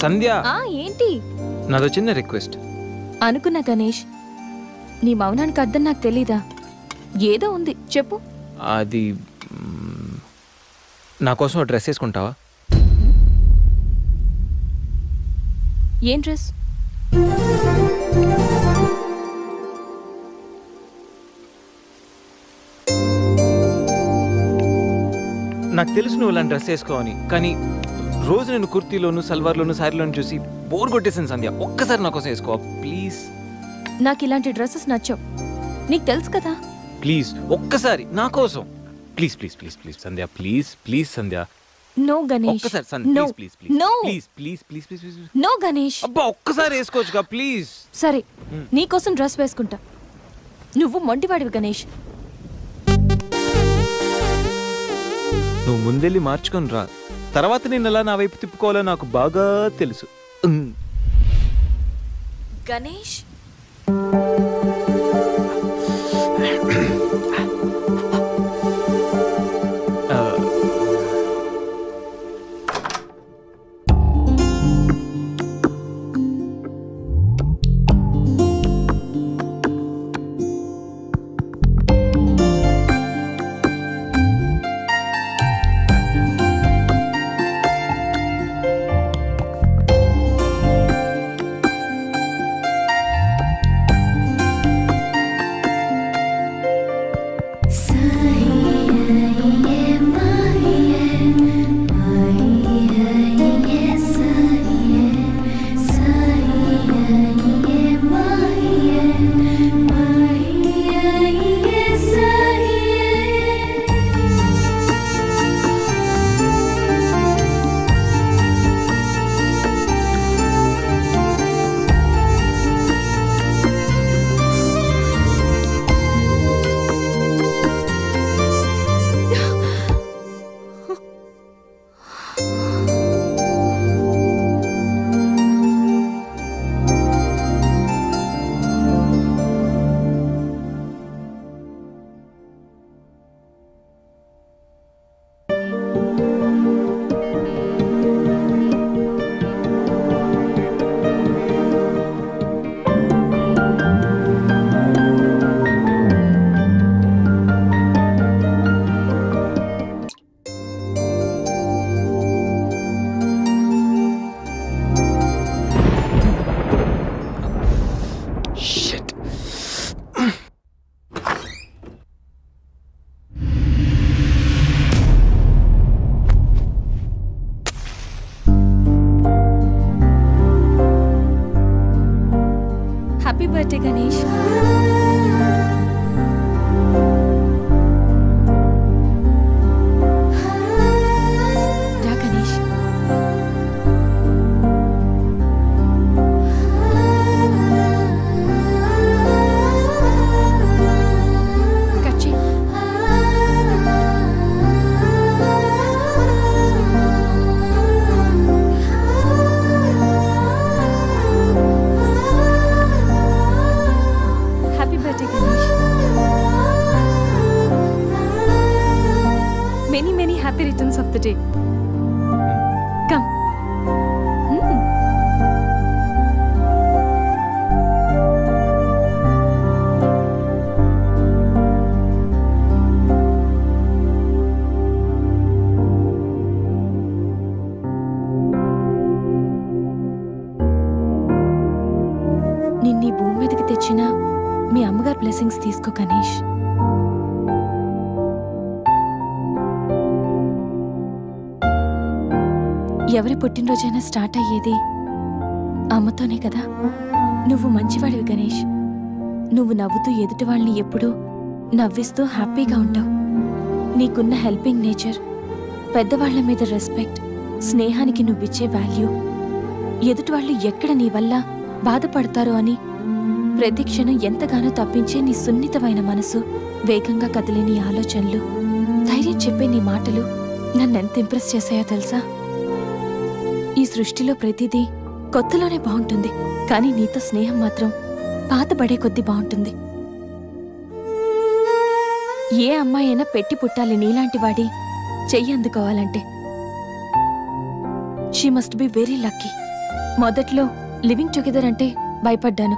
సంధ్య ఏంటి? నాదో చిన్న రిక్వెస్ట్. అనుకున్నా గణేష్, నీ మౌనానికి అర్థం నాకు తెలీదా? ఏదో ఉంది, చెప్పు. అది నా కోసం డ్రెస్ వేసుకుంటావా? ఏం డ్రెస్? నాకు తెలుసు నువ్వు ఇలాంటి డ్రెస్ వేసుకోవని, కానీ రోజు నేను కుర్తీలోను సల్వార్లోను శారీలోను చూసి బోర్ కొట్టేసాను సంధ్య. ఒక్కసారి నా కోసం వేసుకోవా ప్లీజ్? నాకు ఇలాంటి డ్రెస్సెస్ నచ్చవు, నీకు తెలుసు కదా. ప్లీజ్ ఒక్కసారి నా కోసం. Please please please please Sandhya, please please Sandhya. No Ganesh, ఒక్కసారి Sandhya, no please please no please please please please please. No Ganesh. అబ్బా ఒక్కసారి వేసుకోవచ్చుగా ప్లీజ్. సరే, నీకోసం డ్రెస్ వేసుకుంటా. నువ్వు మొండివాడివి గణేష్. నువ్వు ముందెళ్ళి మార్చుకొని రా, తర్వాత నేను ఎలా నా వైపు తిప్పుకోవాలో నాకు బాగా తెలుసు. Ganesh, happy birthday Ganesh. రా గణేష్. కట్ చేయి. Happy birthday Ganesh. Many many happy returns of the day. Come. నిన్నీ భూమి మీదకి తెచ్చిన మీ అమ్మగారు బ్లెస్సింగ్స్ తీసుకో గణేష్. ఎవరి పుట్టినరోజైనా స్టార్ట్ అయ్యేది అమ్మతోనే కదా. నువ్వు మంచివాడివి గణేష్. నువ్వు నవ్వుతూ ఎదుటి వాళ్ళని ఎప్పుడూ నవ్విస్తూ హ్యాపీగా ఉంటావు. నీకున్న హెల్పింగ్ నేచర్, పెద్దవాళ్ల మీద రెస్పెక్ట్, స్నేహానికి నువ్విచ్చే వాల్యూ, ఎదుటి వాళ్ళు ఎక్కడ నీ వల్ల బాధపడతారో అని ప్రతి క్షణం ఎంతగానో తప్పించే నీ సున్నితమైన మనసు, వేగంగా కదిలే నీ ఆలోచనలు, ధైర్యం చెప్పే నీ మాటలు నన్నెంత ఇంప్రెస్ చేశాయో తెలుసా? ఈ సృష్టిలో ప్రతిదీ కొత్తలోనే బాగుంటుంది, కానీ నీతో స్నేహం మాత్రం పాతబడే కొద్దీ బాగుంటుంది. ఏ అమ్మాయి అయినా పెట్టి పుట్టాలి నీలాంటి వాడి చెయ్యి అందుకోవాలంటే. She must be very lucky. మొదట్లో లివింగ్ టుగెదర్ అంటే భయపడ్డాను.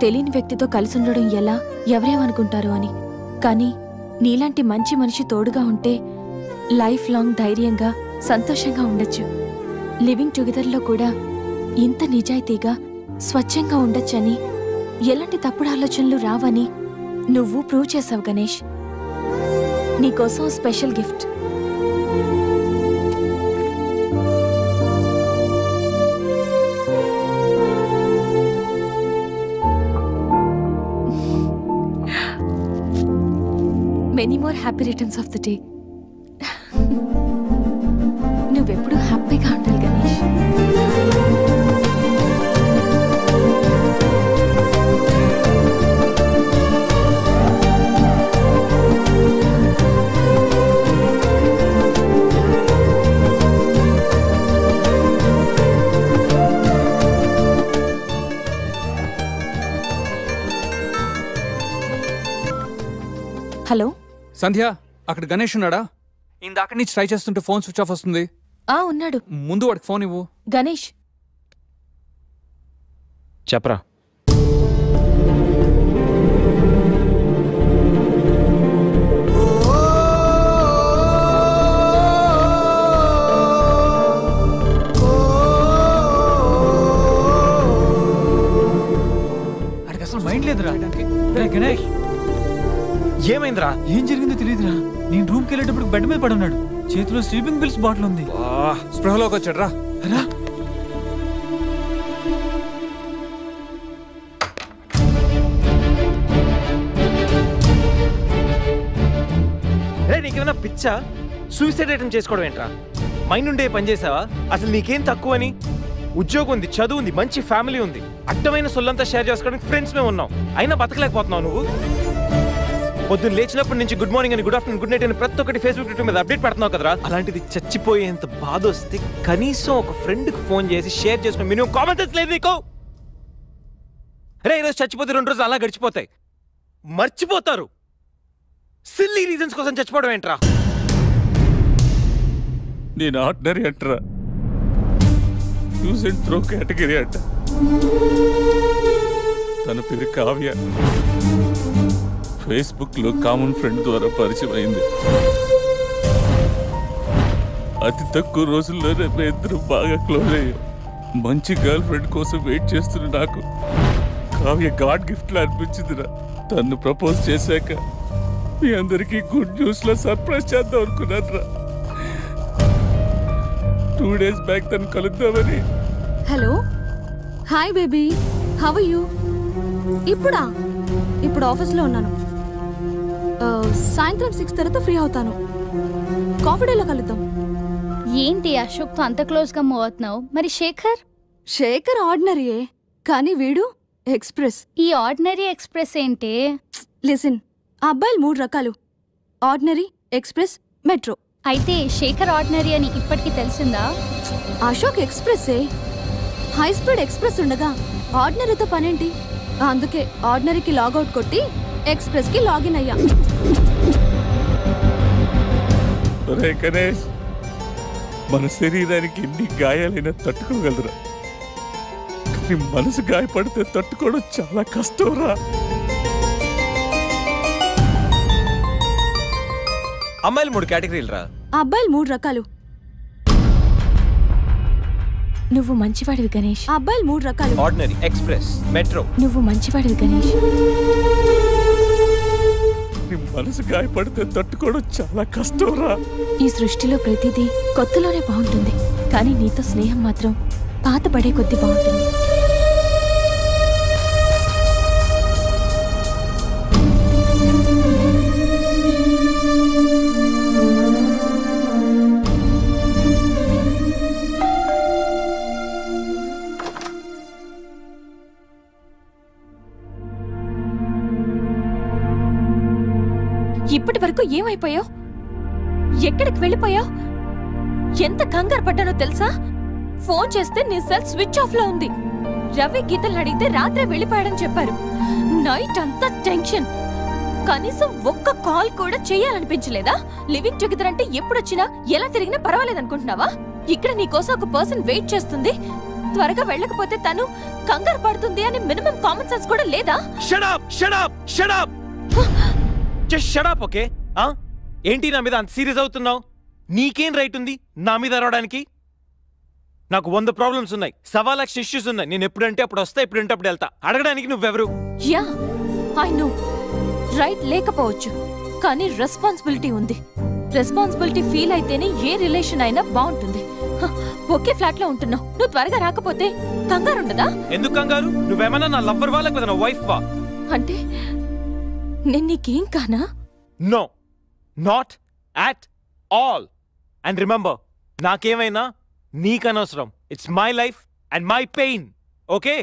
తెలియని వ్యక్తితో కలిసి ఉండడం ఎలా, ఎవరేమనుకుంటారో అని. కానీ నీలాంటి మంచి మనిషి తోడుగా ఉంటే లైఫ్ లాంగ్ ధైర్యంగా సంతోషంగా ఉండొచ్చు. లివింగ్ టుగెదర్లో కూడా ఇంత నిజాయితీగా స్వచ్ఛంగా ఉండొచ్చని, ఎలాంటి తప్పుడు ఆలోచనలు రావని నువ్వు ప్రూవ్ చేసావు గణేష్. నీకోసం special gift. Many more happy returns of the day. నువ్వెప్పుడు హ్యాపీగా ఉండాలి గణేష్. హలో సంధ్య, అక్కడ గణేష్ ఉన్నాడా? ఇందాక నుంచి ట్రై చేస్తుంటే ఫోన్ స్విచ్ ఆఫ్ వస్తుంది. ఉన్నాడు. ముందు వాడికి ఫోన్ ఇవ్వు. గణేష్ చెప్పరా. అడికి అసలు మైండ్ లేదురా. గణేష్ ఏమైందిరా? ఏం జరిగిందో తెలియదురా. నేను రూమ్కి వెళ్ళేటప్పుడు బెడ్ మీద పడున్నాడు. చేతిలో స్లీపింగ్ పిల్స్ బాటిల్ ఉంది. స్పృహలోకి వచ్చాడు. రా రా. నీకేమైనా పిచ్చా? సూసైడ్ అటెంప్ట్ చేసుకోవడం ఏంట్రా? మైండ్ ఉండే పని చేసావా? అసలు నీకేం తక్కువ అని? ఉద్యోగం ఉంది, చదువు ఉంది, మంచి ఫ్యామిలీ ఉంది, అడ్డమైన సొల్లంతా షేర్ చేసుకోవడానికి ఫ్రెండ్స్ మేము ఉన్నాం. అయినా బతకలేకపోతున్నావు నువ్వు. పొద్దున్న లేచినప్పటి నుంచి గుడ్ మార్నింగ్ అని, గుడ్ ఆఫ్టర్నూన్, గుడ్ నైట్ అని ప్రతి ఒక్కటి ఫేస్బుక్ ట్విట్టర్ మీద అప్డేట్ పెడుతున్నావు కదరా. అలాంటిది చచ్చిపోయేంత బాధ వస్తే కనీసం ఒక ఫ్రెండ్కి ఫోన్ చేసి షేర్ చేసుకుని మినిమం కామన్ సెన్స్ లేదు నీకు? అరే ఈరోజు చచ్చిపోతే 2 రోజులు అలా గడిచిపోతాయి, మర్చిపోతారు. సిల్లీ రీజన్స్ కోసం చచ్చిపోవడం ఏంట్రా? నేను ఆర్డినరీ అంటరా, యూజ్ అండ్ త్రో కేటగిరీ అంట. తన పేరు కావ్య. ఫేస్బుక్లో కామన్ ఫ్రెండ్ ద్వారా పరిచయం అయింది. అతి తక్కువ రోజుల్లోనే ఇద్దరు బాగా క్లోజ్ అయ్యాం. మంచి గర్ల్ ఫ్రెండ్ కోసం వెయిట్ చేస్తున్న నాకు కావ్య గాడ్ గిఫ్ట్లా అనిపించిందిరా. తను ప్రపోజ్ చేశాక మీ అందరికీ గుడ్ న్యూస్లో సర్ప్రైజ్ చేద్దాం అనుకున్నాను రా. 2 days బ్యాక్ తను కలుద్దామని. Hello, hi baby, how are you? ఇప్పుడు ఆఫీస్లో ఉన్నాను. సాయంత్రం 6 తర్వాత ఫ్రీ అవుతాను. కాఫీ డేలో కలుద్దాం. ఏంటి అశోక్తో అంత క్లోజ్గా మూవ్ అవుతున్నావు? మరి శేఖర్ ఆర్డినరీయే, కానీ వీడు ఎక్స్ప్రెస్. ఈ ఆర్డినరీ ఎక్స్ప్రెస్ ఏంటి? లిసన్, ఆ అబ్బాయిలు 3 రకాలు: ఆర్డినరీ, ఎక్స్ప్రెస్, మెట్రో. అయితే శేఖర్ ఆర్డినరీ అని ఇప్పటికి తెలిసిందా? అశోక్ ఎక్స్ప్రెస్సే. హై స్పీడ్ ఎక్స్ప్రెస్ ఉండగా ఆర్డినరీతో పనేంటి? అందుకే ఆర్డినరీకి లాగౌట్ కొట్టి ఎక్స్ప్రెస్కి లాగిన్ అయ్యా. గణేష్, మన శరీరానికి ఎన్ని గాయాలైనా తట్టుకోగలరా, కానీ మనసు గాయపడితే తట్టుకోవడం చాలా కష్టం రా. అమ్మాయిలు 3 కేటగిరీలు రా. ఆ అబ్బాయిలు 3 రకాలు. నువ్వు మంచివాడివి గణేష్. ఆ అబ్బాయిలు 3 రకాలు: ఆర్డినరీ, ఎక్స్ప్రెస్, మెట్రో. నువ్వు మంచివాడివి గణేష్. మనసు గాయపడితే తట్టుకోవడం చాలా కష్టం రా. ఈ సృష్టిలో ప్రతిదీ కొత్తలోనే బాగుంటుంది, కానీ నీతో స్నేహం మాత్రం పాత పడే కొద్దీ బాగుంటుంది. ఇప్పటి వరకు ఏమైపోయావు? ఎక్కడికి వెళ్ళిపోయావు? ఎంత కంగారు పడ్డానో తెలుసా? ఫోన్ చేస్తే నీ సెల్ స్విచ్ ఆఫ్ లో ఉంది. రవి గీతలు అడిగితే రాత్రే వెళ్ళిపోయాడని చెప్పారు. నైట్ అంతా టెన్షన్. కనీసం ఒక్క కాల్ కూడా చేయాలనిపించలేదా? లివింగ్ టుగెదర్ అంటే ఎప్పుడొచ్చినా ఎలా తిరిగినా పర్వాలేదనుకుంటున్నావా? ఇక్కడ నీకోసం ఒక పర్సన్ వెయిట్ చేస్తుంది. త్వరగా వెళ్ళకపోతే తను కంగారు పడుతుంది అని మినిమం కామన్ సెన్స్ కూడా లేదా? Shut up shut up shut up just shut up okay? ఏంటి నా మీద అంత సీరియస్ అవుతున్నావు? నీకేం రైట్ ఉంది నా మీద అరవడానికి? నాకు 100 ప్రాబ్లమ్స్ ఉన్నాయి, 1,00,000 ఇష్యూస్ ఉన్నాయి. నేను ఎప్పుడంటే అప్పుడు వస్తా, ఎప్పుడంటే అప్పుడు వెళ్తా. అడగడానికి నువ్వెవరు? యా ఐ నో రైట్ లేకపోవచ్చు, కానీ రెస్పాన్సిబిలిటీ ఉంది. రెస్పాన్సిబిలిటీ ఫీల్ అయితేనే ఏ రిలేషన్ అయినా బాగుంటుంది. ఒకే ఫ్లాట్ లో ఉంటున్నావు, నువ్వు త్వరగా రాకపోతే కంగారు ఉండదా? ఎందుకు కంగారు? నువ్వేమన్నా నా లవ్వర్ వా లేకపోతే నా వైఫ్ వా? అంటే నేను నీకేం కానా? No, not at all. And remember, నాకేమైనా నీకనవసరం. It's my life and my pain, okay?